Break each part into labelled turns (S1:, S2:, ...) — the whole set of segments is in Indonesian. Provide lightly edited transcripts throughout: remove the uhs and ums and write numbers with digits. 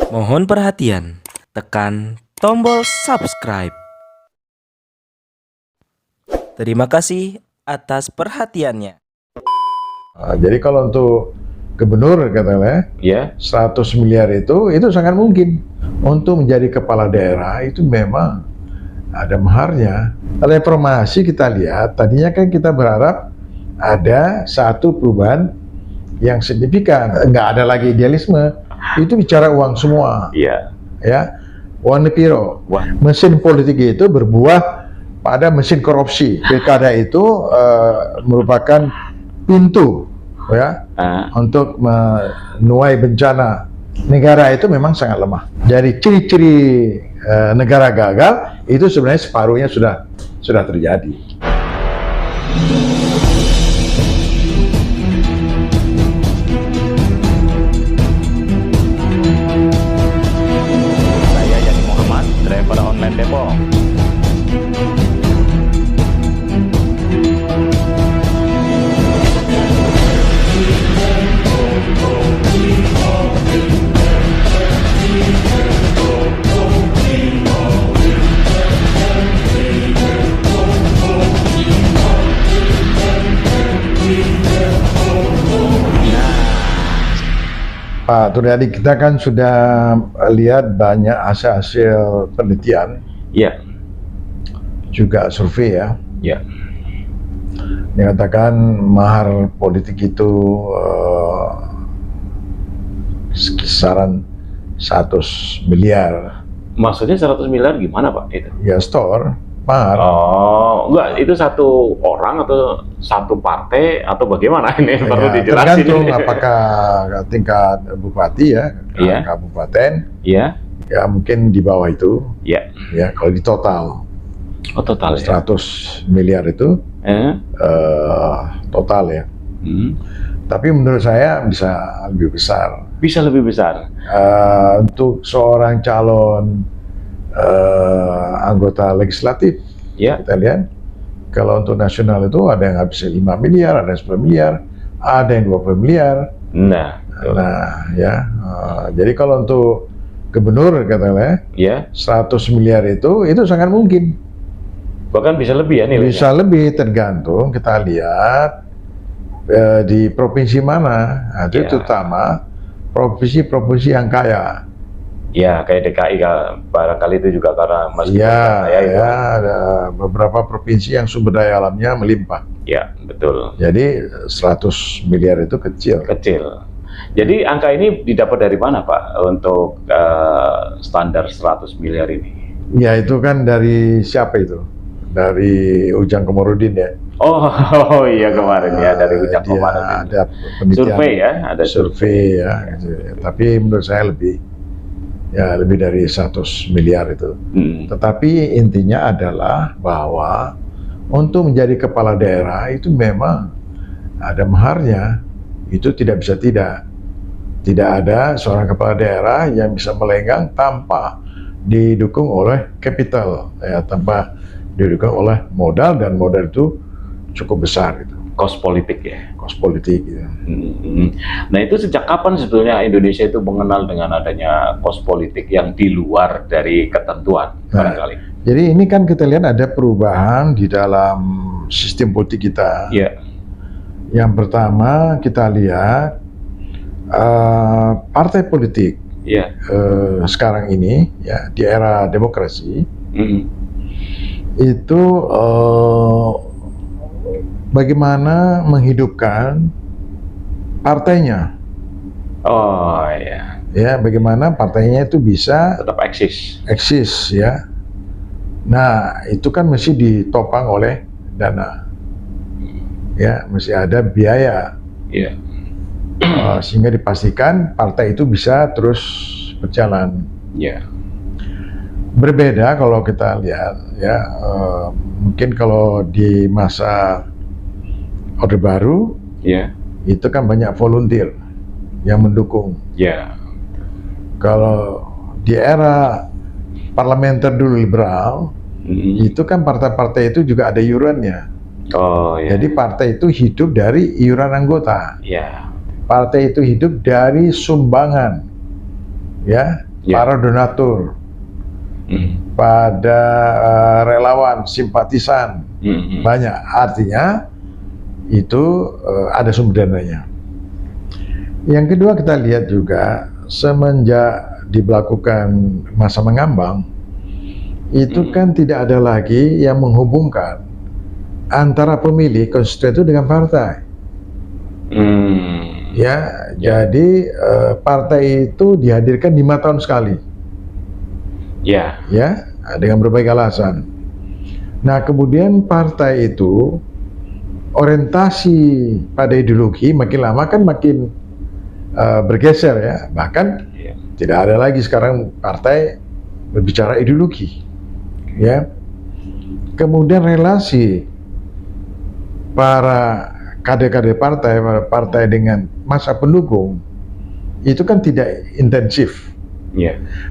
S1: Mohon perhatian, tekan tombol subscribe. Terima kasih atas perhatiannya.
S2: Jadi kalau untuk gubernur katanya,
S3: Ya,
S2: 100 miliar itu sangat mungkin. Untuk menjadi kepala daerah itu memang ada maharnya. Ada informasi kita lihat, tadinya kan kita berharap ada satu perubahan yang signifikan, nggak ada lagi idealisme. Itu bicara uang semua,
S3: iya.
S2: ya. Uang piro.
S3: Wah.
S2: Mesin politik itu berbuah pada mesin korupsi. Pilkada itu merupakan pintu, ya, untuk menuai bencana. Negara itu memang sangat lemah. Dari ciri-ciri negara gagal itu sebenarnya separuhnya sudah terjadi.
S3: Saya Yani Muhammad, driver online Depok.
S2: Pak Turyadi, kita kan sudah lihat banyak hasil penelitian,
S3: Iya,
S2: juga survei ya.
S3: iya.
S2: Dikatakan mahar politik itu kisaran 100 miliar.
S3: Maksudnya 100 miliar gimana Pak itu?
S2: Ya store, mahar.
S3: Oh, enggak, itu satu orang atau satu partai atau bagaimana ini perlu
S2: Ya,
S3: dijelasin.
S2: tergantung apakah tingkat bupati ya,
S3: Iya.
S2: kabupaten,
S3: Iya,
S2: ya mungkin di bawah itu.
S3: iya.
S2: Ya kalau di total
S3: Oh, total ya.
S2: 100 miliar itu total ya. Tapi menurut saya bisa lebih besar.
S3: Bisa lebih besar.
S2: Untuk seorang calon anggota legislatif,
S3: Ya.
S2: kita lihat kalau untuk nasional itu ada yang habis 5 miliar, ada yang 10 miliar, ada yang 20 miliar.
S3: Nah,
S2: Nah, ya. Jadi kalau untuk gubernur katanya,
S3: ya.
S2: 100 miliar itu sangat mungkin.
S3: Bahkan bisa lebih ya nih.
S2: Bisa lebih, tergantung kita lihat di provinsi mana. Nah, itu
S3: Ya.
S2: terutama provinsi-provinsi yang kaya.
S3: Ya, kayak DKI barangkali itu juga karena masih
S2: Ya,
S3: kaya itu.
S2: ya, ada beberapa provinsi yang sumber daya alamnya melimpah.
S3: Ya, betul.
S2: Jadi 100 miliar itu kecil.
S3: Kecil. Jadi angka ini didapat dari mana Pak untuk standar 100 miliar ini?
S2: Ya itu kan dari siapa itu? Dari Ujang Komarudin ya.
S3: Oh iya kemarin ya dari Ujang
S2: Dia
S3: Komarudin.
S2: ada penelitian,
S3: Survei ya, ada
S2: survei ya. Gitu. Tapi menurut saya lebih dari 100 miliar itu. Tetapi intinya adalah bahwa untuk menjadi kepala daerah itu memang ada maharnya. Itu tidak bisa tidak ada seorang kepala daerah yang bisa melenggang tanpa didukung oleh capital, ya, tanpa didukung oleh modal, dan modal itu cukup besar gitu.
S3: Kos politik ya.
S2: Kos politik gitu.
S3: Nah itu sejak kapan sebetulnya Indonesia itu mengenal dengan adanya kos politik yang di luar dari ketentuan barangkali?
S2: Jadi ini kan kita lihat ada perubahan di dalam sistem politik kita.
S3: Iya.
S2: Yang pertama kita lihat partai politik
S3: Iya.
S2: sekarang ini ya di era demokrasi itu bagaimana menghidupkan partainya.
S3: Oh iya.
S2: Ya, bagaimana partainya itu bisa
S3: Tetap eksis.
S2: ya. Nah, itu kan mesti ditopang oleh dana. Ya, mesti ada biaya.
S3: Iya.
S2: Sehingga dipastikan partai itu bisa terus berjalan.
S3: Iya.
S2: Berbeda kalau kita lihat ya, mungkin kalau di masa Orde Baru,
S3: Iya.
S2: itu kan banyak volunteer yang mendukung.
S3: Iya.
S2: Kalau di era parlementer dulu liberal, itu kan partai-partai itu juga ada iurannya.
S3: Oh iya.
S2: Jadi partai itu hidup dari iuran anggota.
S3: Iya.
S2: Partai itu hidup dari sumbangan, ya. para donatur, pada relawan, simpatisan, banyak. Artinya itu ada sumber dananya. Yang kedua kita lihat juga semenjak diberlakukan masa mengambang, itu kan tidak ada lagi yang menghubungkan antara pemilih konstituen itu dengan partai. Ya, jadi partai itu dihadirkan 5 tahun sekali. Ya, dengan berbagai alasan. Nah, kemudian partai itu orientasi pada ideologi makin lama kan makin bergeser ya. Bahkan tidak ada lagi sekarang partai berbicara ideologi. Ya. Kemudian relasi para kader-kader partai dengan masa pendukung itu kan tidak intensif.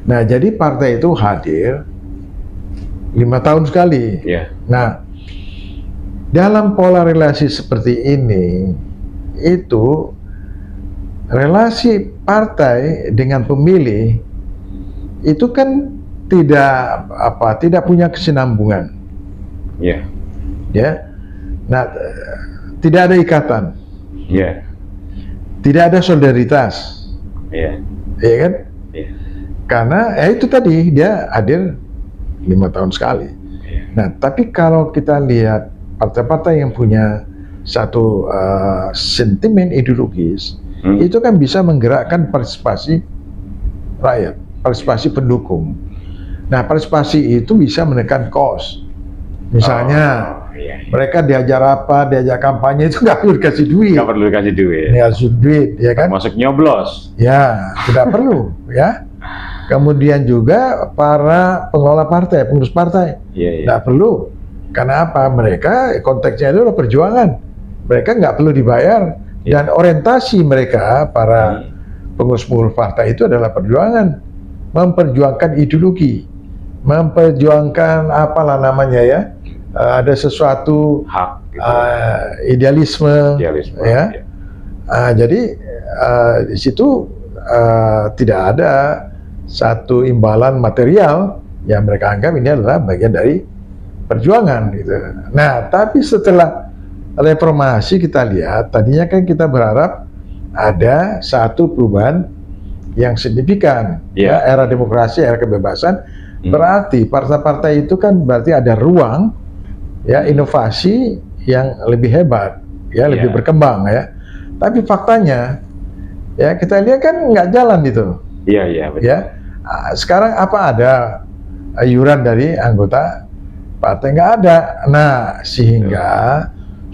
S2: Nah, jadi partai itu hadir 5 tahun sekali. Nah, dalam pola relasi seperti ini, itu relasi partai dengan pemilih itu kan tidak punya kesinambungan. Nah, tidak ada ikatan. Tidak ada solidaritas. Iya kan? Karena itu tadi dia hadir 5 tahun sekali. Nah, tapi kalau kita lihat partai-partai yang punya satu sentimen ideologis, itu kan bisa menggerakkan partisipasi rakyat, partisipasi pendukung. Nah, partisipasi itu bisa menekan kos. Misalnya, mereka diajar kampanye itu nggak perlu dikasih duit.
S3: Nggak perlu dikasih duit.
S2: Dikasih duit, ya kan?
S3: Masuk nyoblos.
S2: Ya, tidak perlu, ya. Kemudian juga para pengelola partai, pengurus partai, nggak perlu. Karena apa? Mereka konteksnya itu adalah perjuangan. Mereka nggak perlu dibayar. Dan orientasi mereka, para pengurus-pengurus partai itu adalah perjuangan. Memperjuangkan ideologi. Memperjuangkan apalah namanya ya. Ada sesuatu hak, gitu. Idealisme, ya. Jadi di situ tidak ada satu imbalan material yang mereka anggap ini adalah bagian dari perjuangan gitu. Nah, tapi setelah reformasi kita lihat, tadinya kan kita berharap ada satu perubahan yang signifikan. Ya, era demokrasi, era kebebasan, berarti partai-partai itu kan berarti ada ruang ya inovasi yang lebih hebat, ya lebih berkembang ya. Tapi faktanya ya kita lihat kan nggak jalan itu. Betul. Ya, sekarang apa ada iuran dari anggota partai? Nggak ada. Nah, sehingga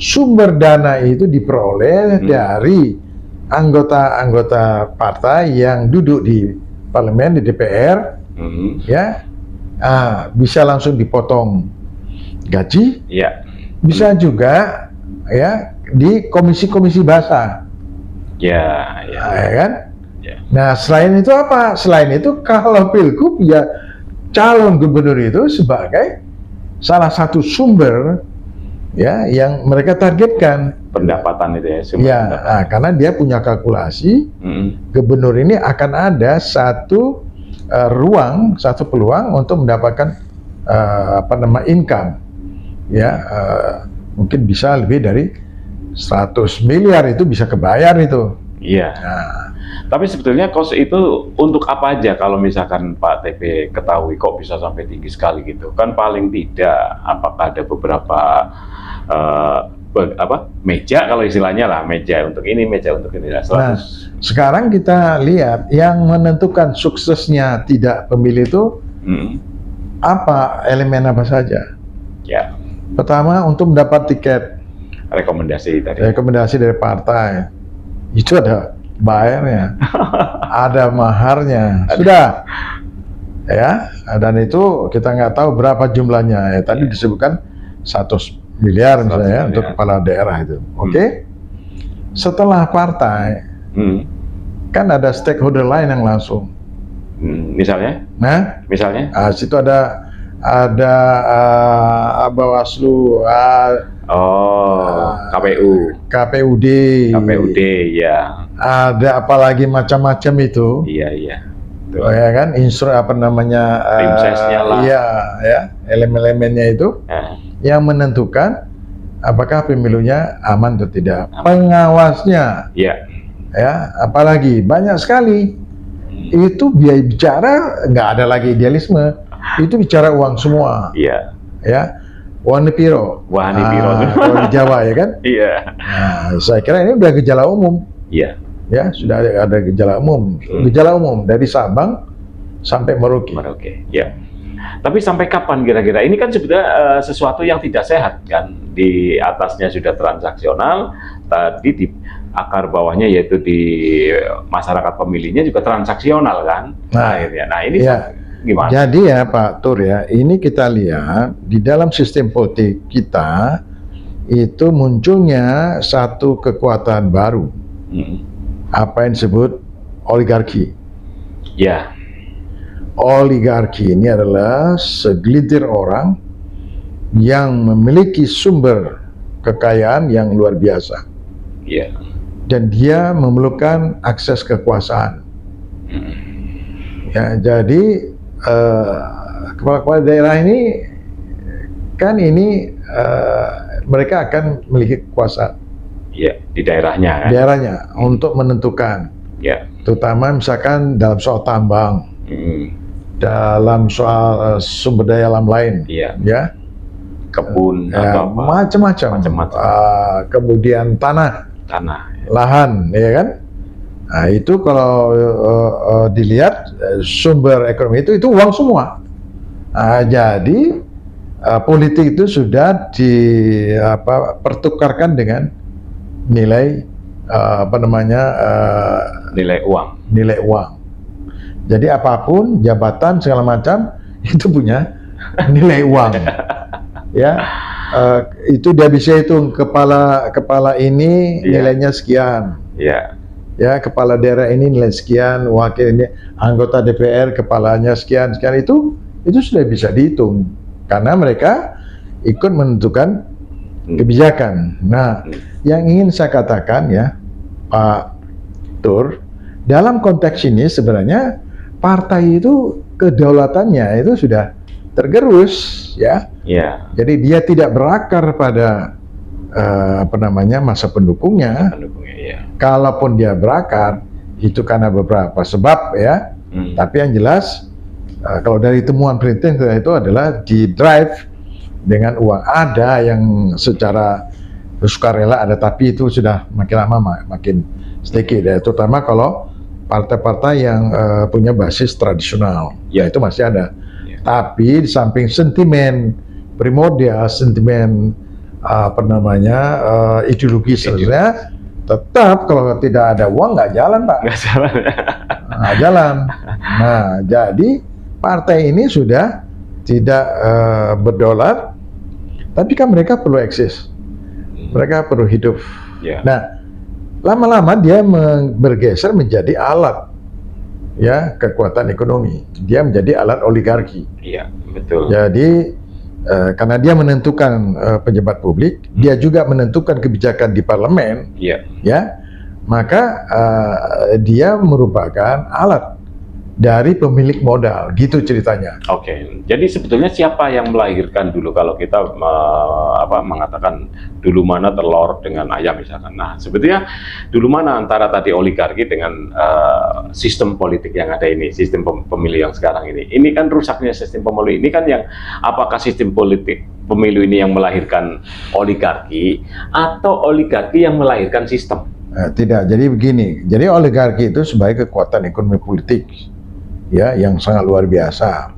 S2: sumber dana itu diperoleh dari anggota-anggota partai yang duduk di parlemen, di DPR, ya, bisa langsung dipotong gaji, bisa juga ya di komisi-komisi basah, ya kan? Nah, selain itu apa? Selain itu kalau pilgub ya calon gubernur itu sebagai salah satu sumber ya yang mereka targetkan
S3: pendapatan itu ya.
S2: Nah, karena dia punya kalkulasi gubernur ini akan ada satu ruang, satu peluang untuk mendapatkan income ya, mungkin bisa lebih dari 100 miliar itu bisa kebayar itu. Nah,
S3: tapi sebetulnya kos itu untuk apa aja kalau misalkan Pak TP ketahui kok bisa sampai tinggi sekali gitu? Kan paling tidak apakah ada beberapa meja, kalau istilahnya lah, meja untuk ini, meja untuk ini.
S2: Nah, sekarang kita lihat yang menentukan suksesnya tidak pemilih itu elemen apa saja? Pertama, untuk mendapat tiket, rekomendasi dari partai, itu ada bayarnya, ada maharnya, sudah ya. Dan itu kita nggak tahu berapa jumlahnya ya. Tadi disebutkan 100 miliar misalnya untuk kepala daerah itu. Oke. Setelah partai, kan ada stakeholder lain yang langsung.
S3: Misalnya? Misalnya?
S2: Situ ada Bawaslu, KPUD,
S3: ya.
S2: Ada apalagi macam-macam itu.
S3: betul.
S2: ya kan, apa namanya,
S3: Tim sesnya lah.
S2: iya, ya, elemen-elemennya itu yang menentukan apakah pemilunya aman atau tidak. Pengawasnya,
S3: Iya.
S2: ya, apalagi banyak sekali. Itu biaya bicara, nggak ada lagi idealisme. Itu bicara uang semua,
S3: Iya.
S2: ya. Wani piro, kalau di Jawa, ya kan.
S3: Iya.
S2: Nah, saya kira ini udah gejala umum.
S3: Iya.
S2: Ya, sudah ada gejala umum. Gejala umum dari Sabang sampai Merauke.
S3: Oke, ya. Tapi sampai kapan kira-kira? Ini kan sebetulnya sesuatu yang tidak sehat kan. Di atasnya sudah transaksional, tadi di akar bawahnya yaitu di masyarakat pemilihnya juga transaksional kan. Nah, ini
S2: ya.
S3: gimana?
S2: Jadi ya Pak Tur ya, ini kita lihat di dalam sistem politik kita itu munculnya satu kekuatan baru. Apa yang disebut oligarki.
S3: Ya.
S2: Oligarki ini adalah segelintir orang yang memiliki sumber kekayaan yang luar biasa.
S3: Ya.
S2: Dan dia memerlukan akses kekuasaan. Ya, jadi kepala-kepala daerah ini kan mereka akan memiliki kekuasaan.
S3: Ya, di daerahnya kan.
S2: Daerahnya untuk menentukan.
S3: Ya.
S2: Terutama misalkan dalam soal tambang, dalam soal sumber daya alam lain,
S3: Iya.
S2: ya,
S3: Kebun
S2: ya,
S3: atau apa?
S2: macam-macam. Kemudian tanah, lahan, ya kan. Nah, itu kalau dilihat sumber ekonomi itu uang semua. Nah, jadi politik itu sudah pertukarkan dengan nilai
S3: nilai uang.
S2: Nilai uang. Jadi apapun jabatan segala macam itu punya nilai uang. Ya, itu dia bisa hitung kepala ini nilainya sekian.
S3: Ya.
S2: Ya, kepala daerah ini nilai sekian, wakil ini anggota DPR kepalanya sekian itu sudah bisa dihitung karena mereka ikut menentukan kebijakan. Nah, yang ingin saya katakan ya, Pak Tur, dalam konteks ini sebenarnya partai itu kedaulatannya itu sudah tergerus, ya.
S3: Ya.
S2: Jadi dia tidak berakar pada masa pendukungnya.
S3: Ya.
S2: Kalaupun dia berakar, itu karena beberapa sebab ya. Tapi yang jelas, kalau dari temuan penelitian itu adalah di drive dengan uang. Ada yang secara sukarela ada, tapi itu sudah makin lama makin sedikit ya. Terutama kalau partai-partai yang punya basis tradisional, ya itu masih ada. Tapi di samping sentimen primordial, sentimen ideologi sebenarnya, tetap kalau tidak ada uang nggak jalan, Pak.
S3: Nggak jalan.
S2: Nggak jalan. Nah, jadi partai ini sudah tidak berdaulat, tapi kan mereka perlu eksis, mereka perlu hidup.
S3: Ya.
S2: Nah, lama-lama dia bergeser menjadi alat, ya, kekuatan ekonomi. Dia menjadi alat oligarki.
S3: Iya, betul.
S2: Jadi karena dia menentukan pejabat publik, dia juga menentukan kebijakan di parlemen, ya, maka dia merupakan alat dari pemilik modal, gitu ceritanya.
S3: Oke, jadi sebetulnya siapa yang melahirkan dulu kalau kita mengatakan dulu mana telur dengan ayam misalkan. Nah, sebetulnya dulu mana antara tadi oligarki dengan sistem politik yang ada ini, sistem pemilu yang sekarang ini. Ini kan rusaknya sistem pemilu ini kan yang apakah sistem politik pemilu ini yang melahirkan oligarki atau oligarki yang melahirkan sistem?
S2: Tidak, jadi begini. Jadi oligarki itu sebagai kekuatan ekonomi politik, ya, yang sangat luar biasa.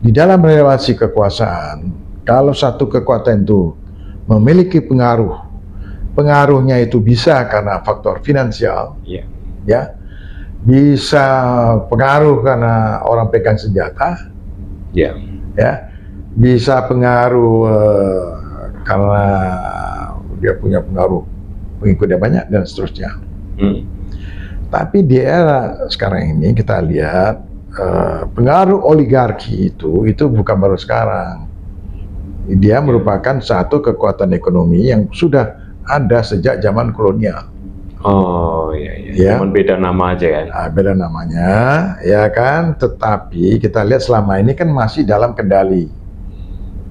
S2: Di dalam relasi kekuasaan, kalau satu kekuatan itu memiliki pengaruh, pengaruhnya itu bisa karena faktor finansial, ya, bisa pengaruh karena orang pegang senjata, ya, bisa pengaruh karena dia punya pengaruh pengikutnya banyak dan seterusnya. Tapi di era sekarang ini kita lihat pengaruh oligarki itu bukan baru sekarang. Dia merupakan satu kekuatan ekonomi yang sudah ada sejak zaman kolonial.
S3: Oh iya, iya.
S2: Ya.
S3: Cuman beda nama aja kan.
S2: Nah, beda namanya, ya kan. Tetapi kita lihat selama ini kan masih dalam kendali.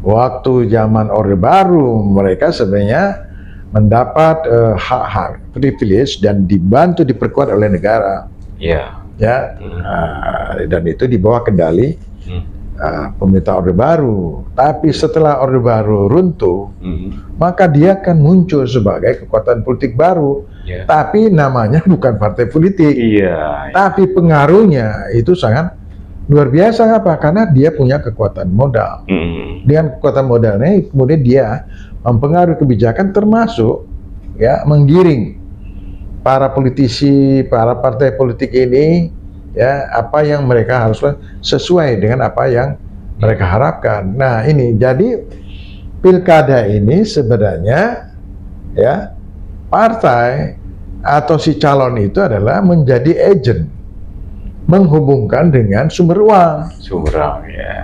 S2: Waktu zaman Orde Baru, mereka sebenarnya mendapat hak-hak, privilege, dan dibantu diperkuat oleh negara.
S3: Iya.
S2: Ya, dan itu di bawah kendali pemerintah Orde Baru. Tapi setelah Orde Baru runtuh, maka dia akan muncul sebagai kekuatan politik baru.
S3: Iya.
S2: Tapi namanya bukan partai politik.
S3: Iya.
S2: Tapi pengaruhnya itu sangat luar biasa. Apa? Karena dia punya kekuatan modal. Dengan kekuatan modalnya, kemudian dia mempengaruhi kebijakan, termasuk ya menggiring para politisi, para partai politik ini, ya apa yang mereka harus sesuai dengan apa yang mereka harapkan. Nah ini jadi pilkada ini sebenarnya ya partai atau si calon itu adalah menjadi agent menghubungkan dengan sumber uang.
S3: Sumber uang ya.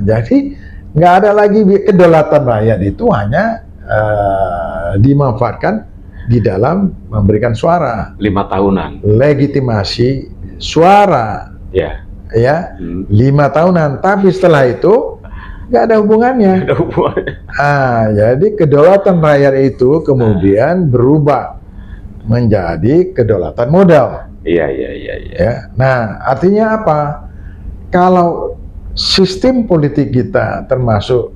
S2: Jadi nggak ada lagi kedaulatan rakyat itu hanya dimanfaatkan di dalam memberikan suara.
S3: 5 tahunan.
S2: Legitimasi suara.
S3: Ya.
S2: Ya, 5 tahunan. Tapi setelah itu nggak ada hubungannya.
S3: Ada hubungannya.
S2: Jadi kedaulatan rakyat itu kemudian berubah menjadi kedaulatan modal.
S3: Iya.
S2: Ya. Nah, artinya apa? Kalau sistem politik kita termasuk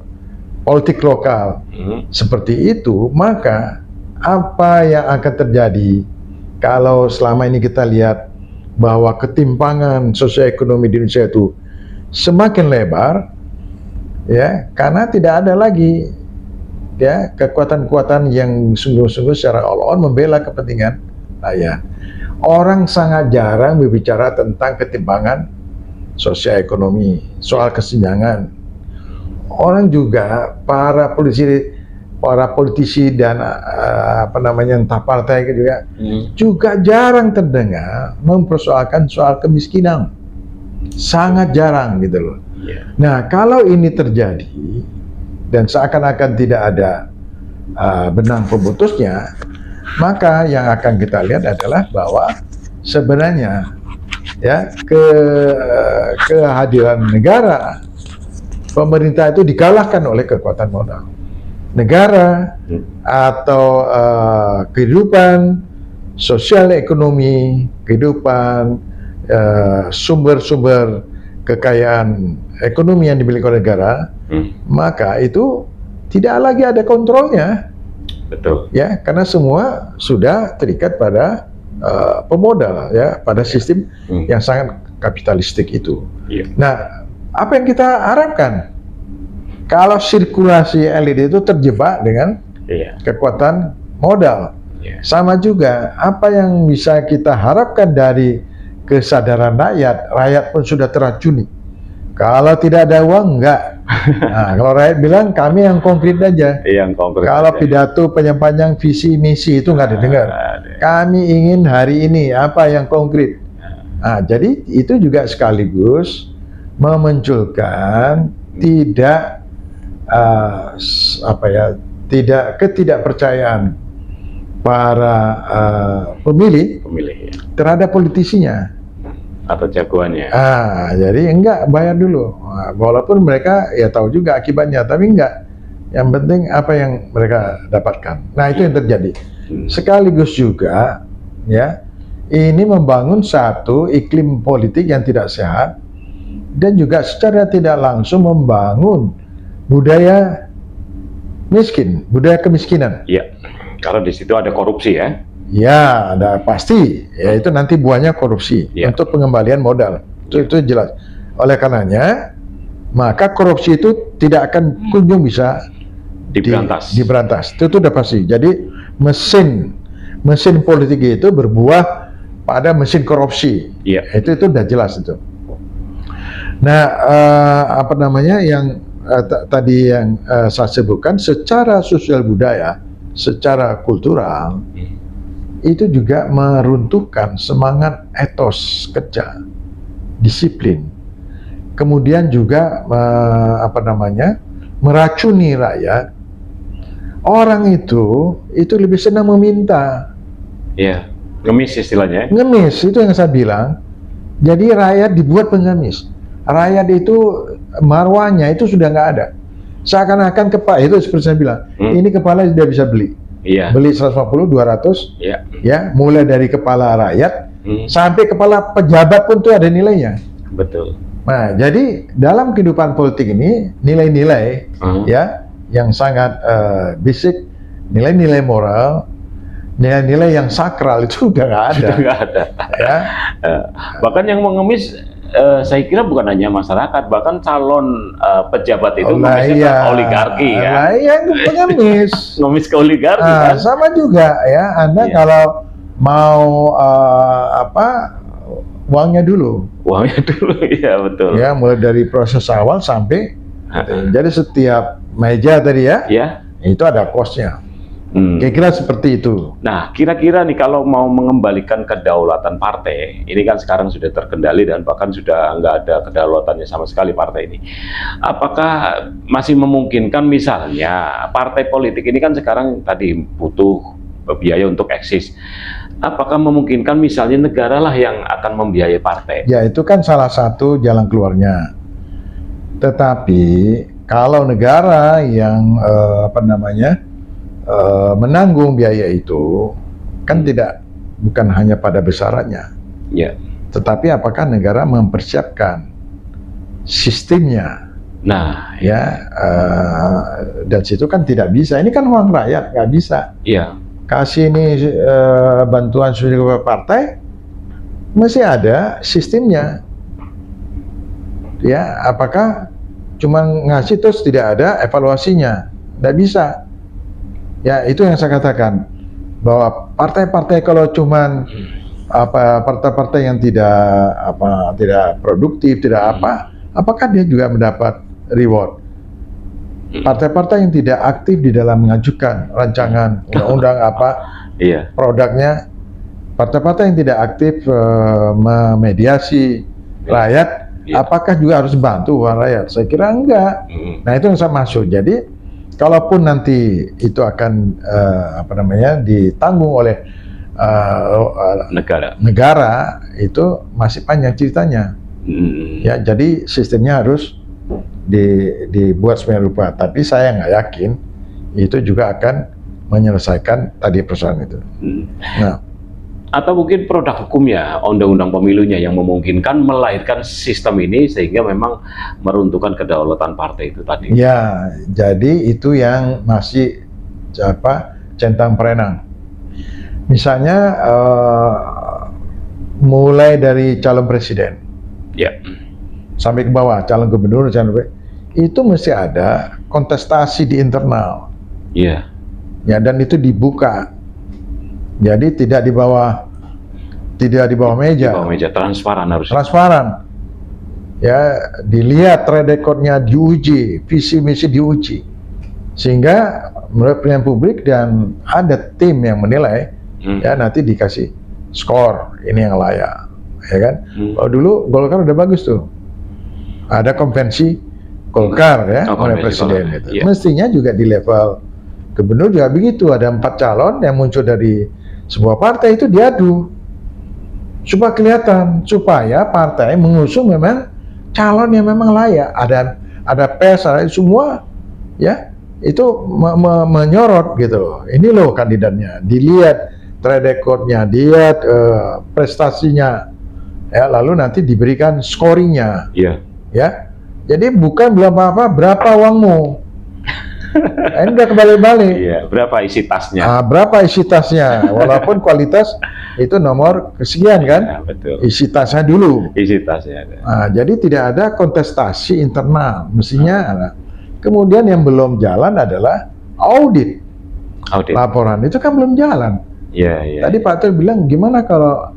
S2: politik lokal seperti itu, maka apa yang akan terjadi kalau selama ini kita lihat bahwa ketimpangan sosioekonomi di Indonesia itu semakin lebar, ya, karena tidak ada lagi ya kekuatan-kekuatan yang sungguh-sungguh secara all-out membela kepentingan rakyat. Orang sangat jarang berbicara tentang ketimpangan sosioekonomi, soal kesenjangan. Orang juga para politisi dan entah partai juga jarang terdengar mempersoalkan soal kemiskinan. Sangat jarang gitu loh. Nah, kalau ini terjadi dan seakan-akan tidak ada benang pemutusnya, maka yang akan kita lihat adalah bahwa sebenarnya ya kehadiran negara, pemerintah itu dikalahkan oleh kekuatan modal. Negara atau kehidupan sosial ekonomi, kehidupan sumber-sumber kekayaan ekonomi yang dimiliki oleh negara, maka itu tidak lagi ada kontrolnya.
S3: Betul.
S2: Ya, karena semua sudah terikat pada pemodal, ya, pada sistem yang sangat kapitalistik itu. Nah, apa yang kita harapkan? Kalau sirkulasi elit itu terjebak dengan kekuatan modal, sama juga apa yang bisa kita harapkan dari kesadaran rakyat? Rakyat pun sudah teracuni. Kalau tidak ada uang, enggak. Nah, kalau rakyat bilang kami yang konkret aja.
S3: Yang konkret.
S2: Kalau pidato panjang-panjang visi misi itu nggak didengar. Kami ingin hari ini apa yang konkret. Nah, jadi itu juga sekaligus memunculkan ketidakpercayaan para pemilih terhadap politisinya
S3: atau jagoannya.
S2: Jadi enggak, bayar dulu. Walaupun mereka ya tahu juga akibatnya, tapi enggak. Yang penting apa yang mereka dapatkan. Nah, itu yang terjadi. Sekaligus juga ya, ini membangun satu iklim politik yang tidak sehat dan juga secara tidak langsung membangun budaya miskin, budaya kemiskinan.
S3: Iya. Kalau di situ ada korupsi ya.
S2: Ya, ada pasti. Ya, itu nanti buahnya korupsi untuk pengembalian modal. Itu jelas. Oleh karenanya, maka korupsi itu tidak akan kunjung bisa diberantas. Itu udah pasti. Jadi mesin politik itu berbuah pada mesin korupsi. Itu udah jelas itu. Nah, yang tadi yang saya sebutkan secara sosial budaya, secara kultural, itu juga meruntuhkan semangat etos kerja, disiplin. Kemudian juga meracuni rakyat. Orang itu lebih senang meminta
S3: Iya, ngemis istilahnya.
S2: Ngemis, itu yang saya bilang. Jadi rakyat dibuat pengemis. Rakyat itu marwahnya itu sudah nggak ada. Seakan-akan kepala itu seperti saya bilang, ini kepala sudah bisa beli.
S3: Iya.
S2: Beli 150, 200,
S3: Iya.
S2: ya, mulai dari kepala rakyat sampai kepala pejabat pun tuh ada nilainya.
S3: Betul.
S2: Nah, jadi dalam kehidupan politik ini nilai-nilai ya yang sangat basic, nilai-nilai moral, nilai-nilai yang sakral itu udah nggak ada.
S3: Sudah nggak ada.
S2: Ya.
S3: Bahkan yang mengemis, saya kira bukan hanya masyarakat, bahkan calon pejabat itu mengemis ke oligarki ya.
S2: Lah iya, pengemis.
S3: Ngemis ke oligarki kan.
S2: Sama juga ya, Anda kalau mau uangnya dulu.
S3: Uangnya dulu, iya betul.
S2: Ya, mulai dari proses awal sampai. Jadi setiap meja tadi ya, itu ada kosnya. Kira-kira seperti itu.
S3: Nah, kira-kira nih kalau mau mengembalikan kedaulatan partai, ini kan sekarang sudah terkendali dan bahkan sudah nggak ada kedaulatannya sama sekali partai ini. Apakah masih memungkinkan misalnya partai politik ini kan sekarang tadi butuh biaya untuk eksis. Apakah memungkinkan misalnya negara lah yang akan membiayai partai?
S2: Ya, itu kan salah satu jalan keluarnya. Tetapi kalau negara yang menanggung biaya itu kan bukan hanya pada besarannya, tetapi apakah negara mempersiapkan sistemnya.
S3: Nah,
S2: dan situ kan tidak bisa. Ini kan uang rakyat, nggak bisa. Kasih ini bantuan subsidi ke partai, masih ada sistemnya. Ya, apakah cuma ngasih terus tidak ada evaluasinya? Nggak bisa. Ya, itu yang saya katakan bahwa partai-partai kalau cuman partai-partai yang tidak produktif, apakah dia juga mendapat reward? Partai-partai yang tidak aktif di dalam mengajukan rancangan undang-undang produknya, partai-partai yang tidak aktif memediasi rakyat, apakah juga harus bantu rakyat? Saya kira enggak. Nah, itu yang saya maksud. Jadi kalaupun nanti itu akan ditanggung oleh negara, itu masih panjang ceritanya. Ya, jadi sistemnya harus dibuat sebenarnya rupa. Tapi saya nggak yakin itu juga akan menyelesaikan tadi persoalan itu. Nah,
S3: atau mungkin produk hukumnya, undang-undang pemilunya yang memungkinkan melahirkan sistem ini sehingga memang meruntuhkan kedaulatan partai itu tadi.
S2: Ya, jadi itu yang masih centang perenang. Misalnya mulai dari calon presiden, sampai ke bawah calon gubernur, itu mesti ada kontestasi di internal. Ya, dan itu dibuka. Jadi tidak di bawah meja. Di bawah meja, transparan harus. Transparan. Ya, dilihat track record-nya, diuji, visi misi diuji. Sehingga menurut penilaian publik dan ada tim yang menilai, ya nanti dikasih skor, ini yang layak. Ya kan? Oh, dulu Golkar udah bagus tuh. Ada konvensi Golkar oleh presiden gitu. Mestinya juga di level gubernur juga begitu, ada 4 calon yang muncul dari sebuah partai itu diadu supaya kelihatan, supaya partai mengusung memang calon yang memang layak, ada pers, ada semua itu menyorot gitu loh. Ini loh kandidatnya, dilihat track record-nya, dilihat prestasinya, lalu nanti diberikan scoringnya. Jadi bukan berapa uangmu. Ini udah kebalik-balik.
S3: Berapa isi tasnya?
S2: Berapa isi tasnya? Walaupun kualitas itu nomor kesekian kan?
S3: Betul.
S2: Isi tasnya dulu.
S3: Isi tasnya.
S2: Jadi tidak ada kontestasi internal. Mestinya. Kemudian yang belum jalan adalah audit. Laporan itu kan belum jalan. Tadi Pak Tul bilang gimana kalau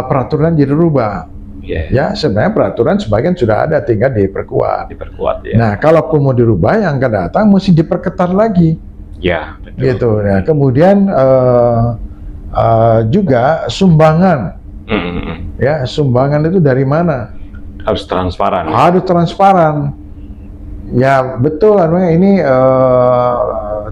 S2: peraturan jadi rubah? Ya, sebenarnya peraturan sebagian sudah ada, tinggal diperkuat. Nah, kalau mau dirubah, yang akan datang mesti diperketat lagi.
S3: Betul.
S2: Gitu. Nah, kemudian juga sumbangan. Sumbangan itu dari mana?
S3: Harus transparan.
S2: Harus transparan. Ya betul, ini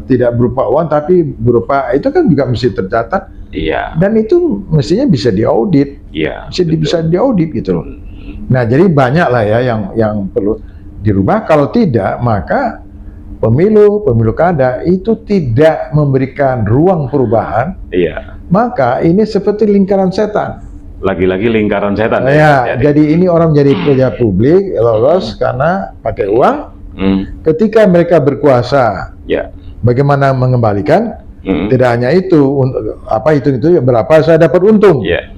S2: tidak berupa uang tapi berupa itu kan juga mesti tercatat.
S3: Iya.
S2: Dan itu mestinya bisa diaudit.
S3: Iya.
S2: Bisa diaudit gitu loh. Nah, jadi banyak lah ya yang perlu dirubah. Kalau tidak, maka pemilu kada itu tidak memberikan ruang perubahan.
S3: Iya.
S2: Maka ini seperti lingkaran setan.
S3: Lagi-lagi lingkaran setan.
S2: Ya, jadi ini orang jadi pejabat publik lolos karena pakai uang. Ketika mereka berkuasa,
S3: Ya.
S2: bagaimana mengembalikan? Tidak hanya itu, apa itu berapa saya dapat untung.
S3: Ya.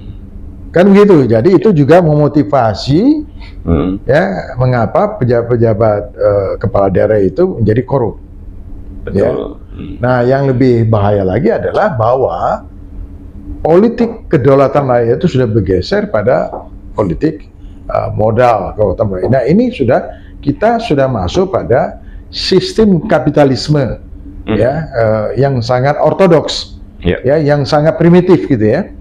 S2: Kan begitu. Jadi itu juga memotivasi ya mengapa pejabat-pejabat kepala daerah itu menjadi korup.
S3: Betul.
S2: Ya. Nah, yang lebih bahaya lagi adalah bahwa politik kedaulatan rakyat itu sudah bergeser pada politik modal kekuatan rakyat. Nah, ini kita sudah masuk pada sistem kapitalisme ya yang sangat ortodoks, ya yang sangat primitif gitu ya.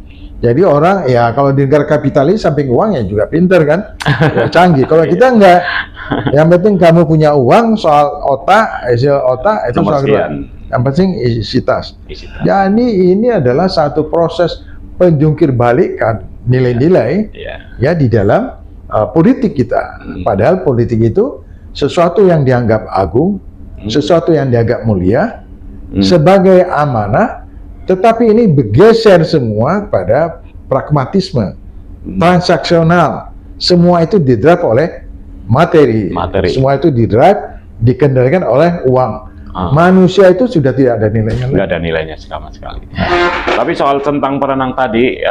S2: Jadi orang ya kalau di negara kapitalis samping uang ya juga pinter kan, ya, canggih. Kalau kita enggak, yang penting kamu punya uang, soal otak, hasil otak itu soal kedua. Yang penting isi tas. Jadi ini adalah satu proses penjungkir balikan nilai-nilai ya di dalam politik kita. Padahal politik itu sesuatu yang dianggap agung, sesuatu yang dianggap mulia, sebagai amanah, tetapi ini bergeser semua pada pragmatisme, transaksional. Semua itu didrive oleh materi. Semua itu didrive, dikendalikan oleh uang. Manusia itu sudah tidak ada nilainya.
S3: Nggak ada nilainya sama sekali. Tapi soal centang perenang tadi,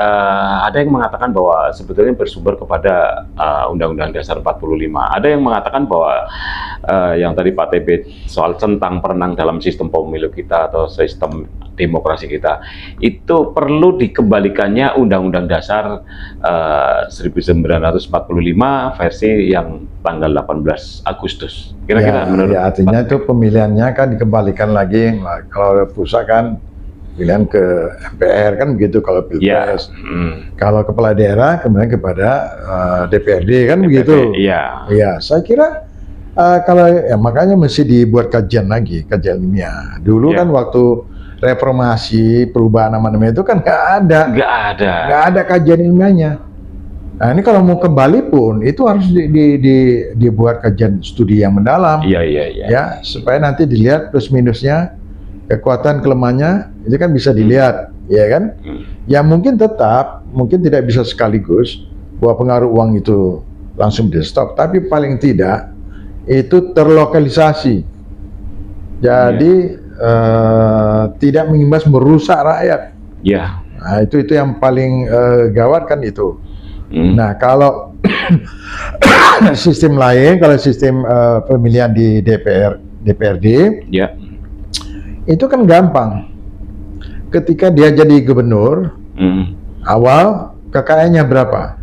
S3: ada yang mengatakan bahwa sebetulnya bersumber kepada Undang-Undang Dasar 45. Ada yang mengatakan bahwa yang tadi Pak TB soal centang perenang dalam sistem pemilu kita atau sistem demokrasi kita, itu perlu dikembalikannya Undang-Undang Dasar 1945 versi yang tanggal 18 Agustus. Kira-kira menurut
S2: ya, artinya itu pemilihannya kan dikembalikan lagi. Kalau pusat kan pilihan ke MPR kan begitu kalau pilpres. Kalau kepala daerah kemudian kepada DPRD kan begitu. Iya, saya kira kalau ya makanya mesti dibuat kajian lagi, kajian ilmiah. Dulu kan waktu reformasi perubahan amandemen itu kan nggak ada kajian ilmiahnya. Nah, ini kalau mau kembali pun itu harus dibuat kajian studi yang mendalam. Ya, supaya nanti dilihat plus minusnya, kekuatan kelemahannya itu kan bisa dilihat, ya kan? Ya mungkin tidak bisa sekaligus bahwa pengaruh uang itu langsung di stop, tapi paling tidak itu terlokalisasi. Jadi tidak mengimbas merusak rakyat. Nah, itu yang paling gawat kan itu. Nah, kalau sistem lain, kalau sistem pemilihan di DPRD, itu kan gampang. Ketika dia jadi gubernur, awal KKN-nya berapa?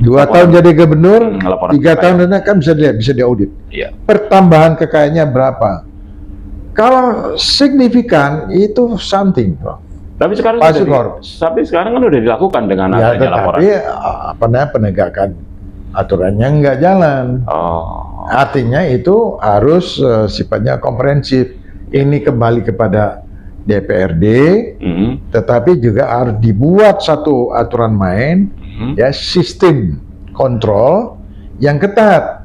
S2: 2 tahun jadi gubernur, 3 tahun kan bisa diaudit. Pertambahan KKN-nya berapa? Kalau signifikan itu something,
S3: Tapi sekarang kan udah dilakukan dengan adanya laporan.
S2: Tapi penegakan aturannya nggak jalan. Artinya itu harus sifatnya komprehensif. Ini kembali kepada DPRD, tetapi juga harus dibuat satu aturan main, ya sistem kontrol yang ketat.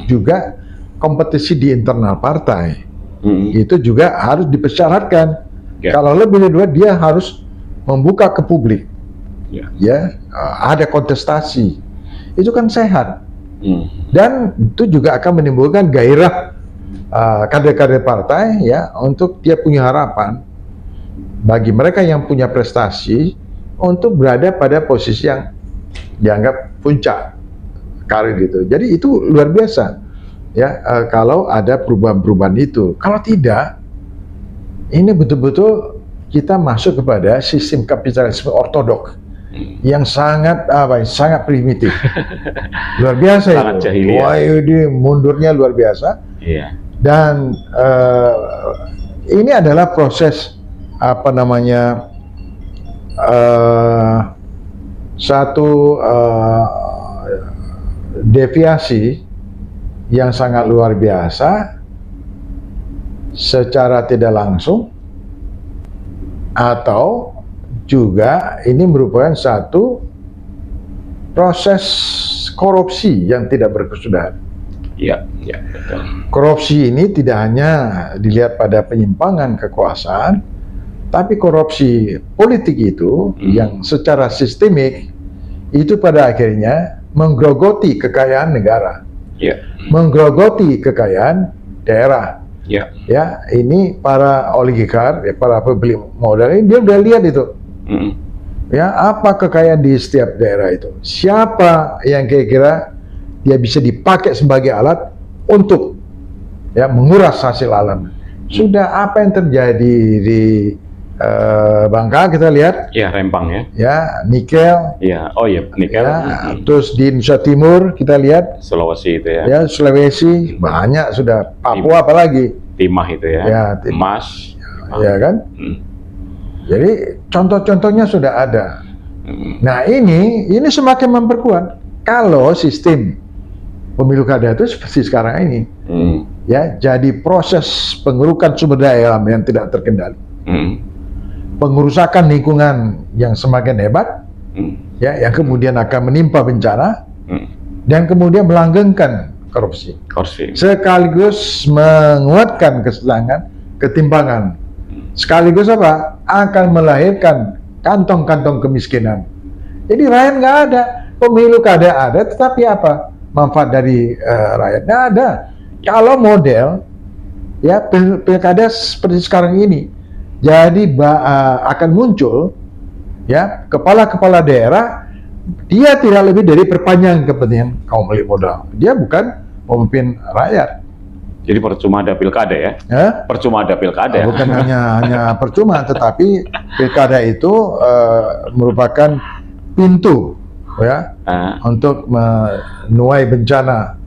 S2: Juga kompetisi di internal partai itu juga harus dipersyaratkan. Kalau lebih dari 2 dia harus membuka ke publik, ada kontestasi, itu kan sehat, dan itu juga akan menimbulkan gairah kader-kader partai ya untuk dia punya harapan bagi mereka yang punya prestasi untuk berada pada posisi yang dianggap puncak karir gitu. Jadi itu luar biasa ya kalau ada perubahan-perubahan itu. Kalau tidak, ini betul-betul kita masuk kepada sistem kapitalisme ortodoks yang sangat sangat primitif, luar biasa.
S3: Sangat
S2: itu. Wah, ini mundurnya luar biasa. Dan ini adalah proses satu deviasi yang sangat luar biasa secara tidak langsung, atau juga ini merupakan satu proses korupsi yang tidak berkesudahan.
S3: Iya, iya, betul.
S2: Korupsi ini tidak hanya dilihat pada penyimpangan kekuasaan, tapi korupsi politik itu yang secara sistemik itu pada akhirnya menggerogoti kekayaan negara,
S3: Iya,
S2: menggerogoti kekayaan daerah.
S3: iya.
S2: Ya, ini para oligark, ya, para pemilik modal ini dia udah lihat itu. Ya, apa kekayaan di setiap daerah itu? Siapa yang kira-kira dia bisa dipakai sebagai alat untuk ya menguras hasil alam? Sudah apa yang terjadi di Bangka kita lihat,
S3: Iya, Rempang ya.
S2: ya nikel,
S3: Iya, oh iya, nikel.
S2: ya, terus di Nusa Timur kita lihat,
S3: Sulawesi itu ya.
S2: ya Sulawesi banyak sudah, Papua apalagi,
S3: Timah itu ya.
S2: Ya,
S3: Emas.
S2: ya kan? Jadi contoh-contohnya sudah ada. Nah ini semakin memperkuat kalau sistem pemilu kada itu seperti sekarang ini, ya jadi proses pengerukan sumber daya alam yang tidak terkendali, pengerusakan lingkungan yang semakin hebat, ya yang kemudian akan menimpa bencana, dan kemudian melanggengkan korupsi, sekaligus menguatkan ketimpangan, sekaligus apa? Akan melahirkan kantong-kantong kemiskinan. Jadi rakyat nggak ada, pemilu kada ada, tetapi apa? Manfaat dari rakyat nggak ada. Kalau model ya pilkada seperti sekarang ini, jadi akan muncul ya kepala-kepala daerah, dia tidak lebih dari perpanjangan kepentingan kaum milik modal. Dia bukan pemimpin rakyat.
S3: Jadi percuma ada pilkada ya? Percuma ada pilkada.
S2: Bukan hanya percuma, tetapi pilkada itu merupakan pintu ya untuk menuai bencana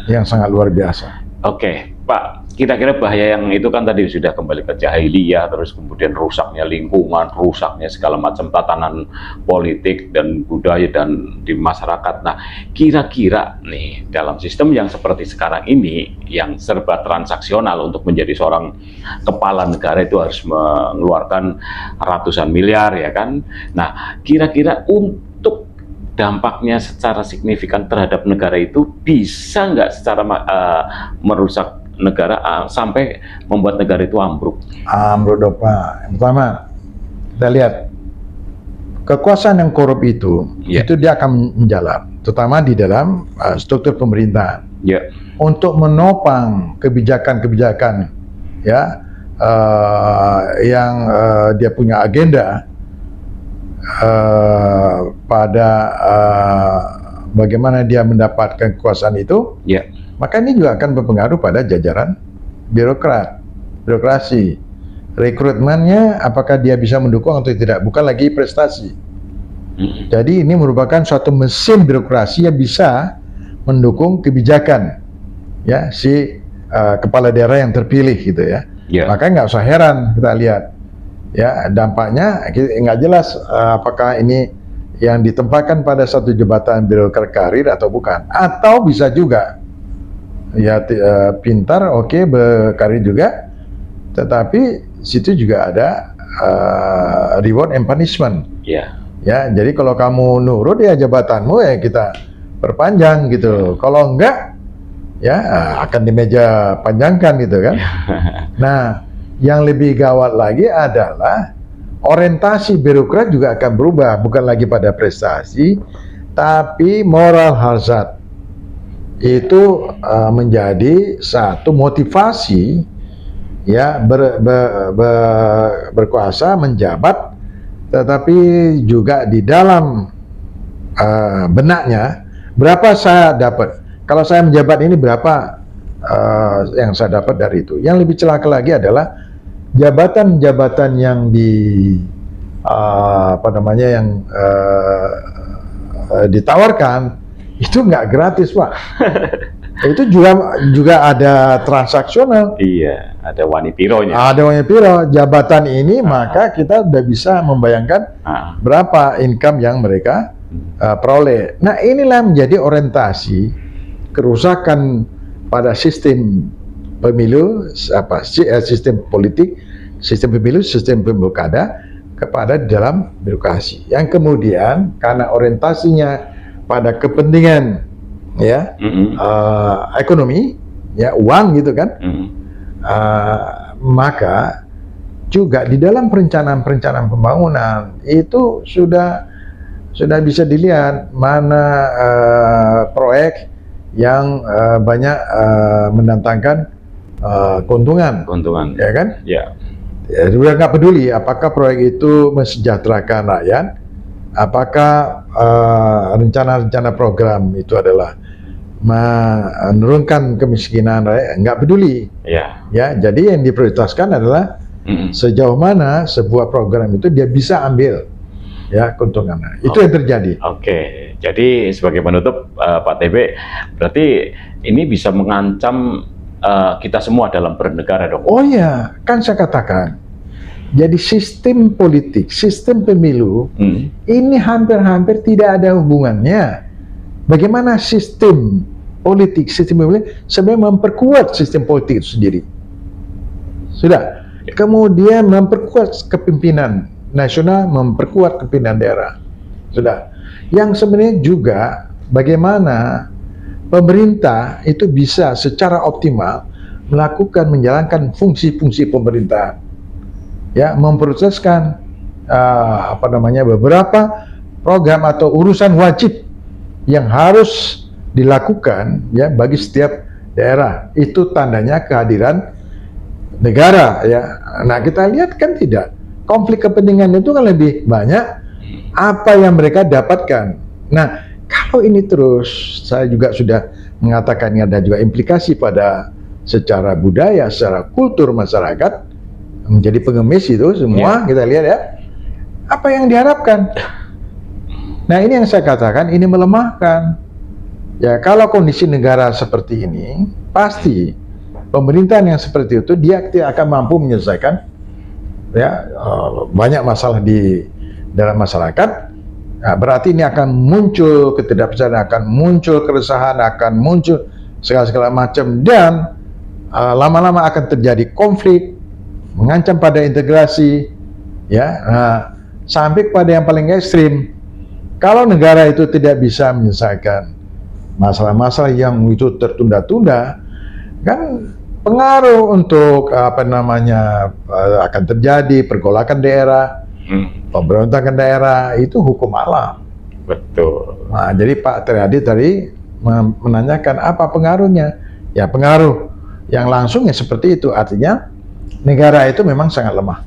S2: yang sangat luar biasa.
S3: Oke, Pak. Kira-kira bahaya yang itu kan tadi sudah kembali ke jahiliyah, terus kemudian rusaknya lingkungan, rusaknya segala macam tatanan politik dan budaya dan di masyarakat. Nah, kira-kira nih dalam sistem yang seperti sekarang ini, yang serba transaksional, untuk menjadi seorang kepala negara itu harus mengeluarkan ratusan miliar ya kan. Nah, kira-kira untuk dampaknya secara signifikan terhadap negara itu bisa nggak secara merusak negara sampai membuat negara itu ambruk?
S2: Ambruk, Pak. Yang pertama, kita lihat kekuasaan yang korup itu dia akan menjalar, terutama di dalam struktur pemerintahan. Untuk menopang kebijakan-kebijakan ya yang dia punya agenda pada bagaimana dia mendapatkan kekuasaan itu. Maka ini juga akan berpengaruh pada jajaran birokrasi. Rekrutmennya apakah dia bisa mendukung atau tidak, bukan lagi prestasi. Jadi ini merupakan suatu mesin birokrasi yang bisa mendukung kebijakan ya si kepala daerah yang terpilih gitu ya. Makanya nggak usah heran kita lihat ya dampaknya nggak jelas apakah ini yang ditempatkan pada satu jabatan birokrat karir atau bukan, atau bisa juga ya pintar, oke, berkarir juga, tetapi situ juga ada reward and punishment. Ya, jadi kalau kamu nurut ya jabatanmu ya kita perpanjang gitu. Kalau enggak ya akan di meja panjangkan gitu kan. Nah, yang lebih gawat lagi adalah orientasi birokrat juga akan berubah, bukan lagi pada prestasi, tapi moral hazard. Itu menjadi satu motivasi ya berkuasa, menjabat, tetapi juga di dalam benaknya berapa saya dapat. Kalau saya menjabat ini berapa yang saya dapat dari itu. Yang lebih celaka lagi adalah jabatan-jabatan yang ditawarkan itu nggak gratis, Pak. Itu juga ada transaksional.
S3: Iya, ada wanitironya.
S2: Ada wanitiro. Jabatan ini maka kita udah bisa membayangkan berapa income yang mereka peroleh. Nah, inilah menjadi orientasi kerusakan pada sistem pemilu, sistem politik, sistem pemilu, sistem pilkada kepada dalam birokrasi. Yang kemudian karena orientasinya pada kepentingan ya ekonomi, ya uang gitu kan, maka juga di dalam perencanaan pembangunan itu sudah bisa dilihat mana proyek yang banyak mendatangkan keuntungan, ya kan?
S3: Ya.
S2: Ya, sudah nggak peduli apakah proyek itu mensejahterakan rakyat, apakah rencana-rencana program itu adalah menurunkan kemiskinan rakyat, nggak peduli.
S3: Ya.
S2: Ya, jadi yang diprioritaskan adalah sejauh mana sebuah program itu dia bisa ambil ya keuntungannya. Itu yang terjadi.
S3: Oke, jadi sebagai penutup Pak TB, berarti ini bisa mengancam kita semua dalam bernegara dong?
S2: Oh ya, kan saya katakan. Jadi sistem politik, sistem pemilu ini hampir-hampir tidak ada hubungannya. Bagaimana sistem politik, sistem pemilu sebenarnya memperkuat sistem politik itu sendiri. Sudah. Kemudian memperkuat kepemimpinan nasional, memperkuat kepemimpinan daerah. Sudah. Yang sebenarnya juga bagaimana pemerintah itu bisa secara optimal menjalankan fungsi-fungsi pemerintahan, ya, memproseskan beberapa program atau urusan wajib yang harus dilakukan ya bagi setiap daerah. Itu tandanya kehadiran negara ya. Nah, kita lihat kan tidak, konflik kepentingan itu kan lebih banyak apa yang mereka dapatkan. Nah, kalau ini terus, saya juga sudah mengatakan ada juga implikasi pada secara budaya, secara kultur masyarakat, menjadi pengemis itu semua, kita lihat ya. Apa yang diharapkan? Nah, ini yang saya katakan, ini melemahkan. Ya, kalau kondisi negara seperti ini, pasti pemerintahan yang seperti itu, dia tidak akan mampu menyelesaikan ya banyak masalah di dalam masyarakat. Nah, berarti ini akan muncul ketidakpercayaan, akan muncul keresahan, akan muncul segala macam, dan lama-lama akan terjadi konflik, mengancam pada integrasi, ya, sampai pada yang paling ekstrim. Kalau negara itu tidak bisa menyelesaikan masalah-masalah yang itu tertunda-tunda, kan pengaruh untuk akan terjadi pergolakan daerah. Pemberontakan daerah itu hukum alam.
S3: Betul.
S2: Nah, jadi Pak Triadi tadi menanyakan apa pengaruhnya. Ya, pengaruh yang langsung ya seperti itu. Artinya negara itu memang sangat lemah.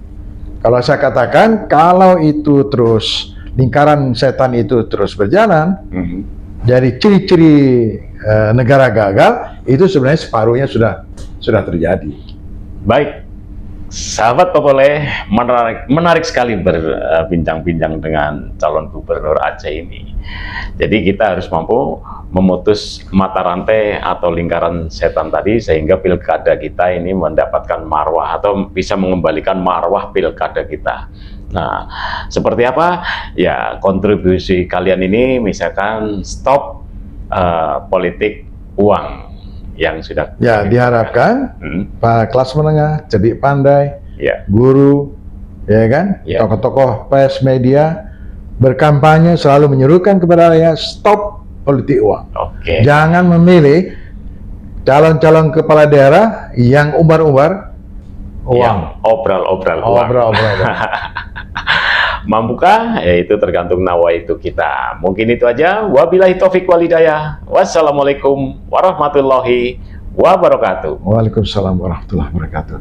S2: Kalau saya katakan, kalau itu terus, lingkaran setan itu terus berjalan, dari ciri-ciri negara gagal, itu sebenarnya separuhnya sudah terjadi.
S3: Baik. Sahabat Popoleh, menarik sekali berbincang-bincang dengan calon gubernur Aceh ini. Jadi kita harus mampu memutus mata rantai atau lingkaran setan tadi, sehingga pilkada kita ini mendapatkan marwah atau bisa mengembalikan marwah pilkada kita. Nah, seperti apa? Ya, kontribusi kalian ini misalkan stop politik uang yang sudah
S2: ya diharapkan para kelas menengah, cerdik pandai, guru, ya kan, tokoh-tokoh pers media berkampanye selalu menyerukan kepada rakyat stop politik uang. Jangan memilih calon-calon kepala daerah yang umbar-umbar uang,
S3: obral-obral uang. Mampukah? Ya, itu tergantung nawaitu kita. Mungkin itu aja. Wabillahi taufik walhidayah. Wassalamualaikum warahmatullahi wabarakatuh.
S2: Waalaikumsalam warahmatullahi wabarakatuh.